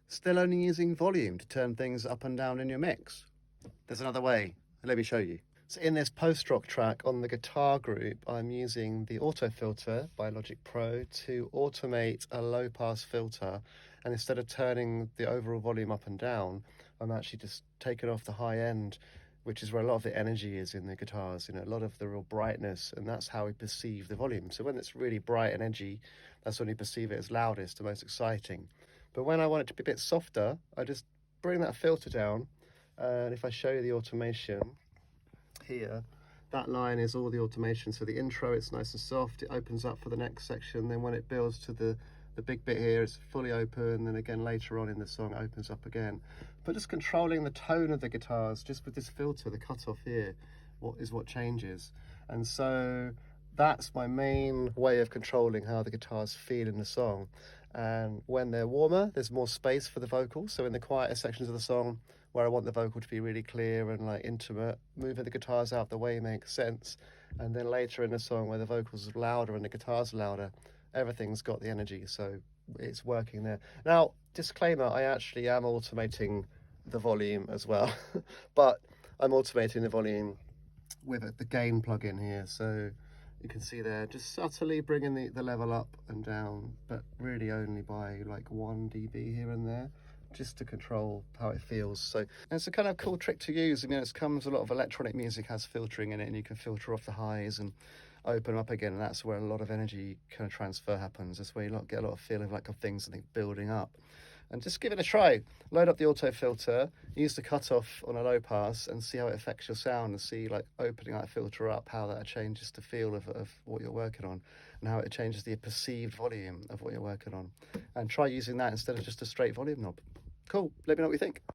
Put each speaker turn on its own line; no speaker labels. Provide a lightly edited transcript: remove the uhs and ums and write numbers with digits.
Still only using volume to turn things up and down in your mix? There's another way. Let me show you. So in this post-rock track on the guitar group, I'm using the auto filter by Logic Pro to automate a low pass filter. And instead of turning the overall volume up and down, I'm actually just taking off the high end, which is where a lot of the energy is in the guitars, a lot of the real brightness, and that's how we perceive the volume. So when it's really bright and edgy, that's when you perceive it as loudest, the most exciting. But when I want it to be a bit softer, I just bring that filter down. And if I show you the automation here, that line is all the automation. So the intro, it's nice and soft, it opens up for the next section. Then when it builds to the big bit here, it's fully open. Then again, later on in the song, it opens up again. But just controlling the tone of the guitars, just with this filter, the cutoff here, what changes. And so that's my main way of controlling how the guitars feel in the song. And when they're warmer, there's more space for the vocals. So in the quieter sections of the song, where I want the vocal to be really clear and like intimate, moving the guitars out the way makes sense. And then later in the song, where the vocals are louder and the guitars are louder, everything's got the energy, so it's working there. Now, disclaimer, I actually am automating the volume as well, but I'm automating the volume with the gain plugin here. So you can see there, just subtly bringing the level up and down, but really only by like 1 dB here and there, just to control how it feels. So it's a kind of cool trick to use. I mean, it comes a lot of electronic music has filtering in it, and you can filter off the highs and open them up again, and that's where a lot of energy kind of transfer happens. That's where you get a lot of feeling like of things, I think, building up. And just give it a try. Load up the auto filter, use the cutoff on a low pass, and see how it affects your sound, and see like opening that filter up, how that changes the feel of what you're working on, and how it changes the perceived volume of what you're working on. And try using that instead of just a straight volume knob. Cool, let me know what you think.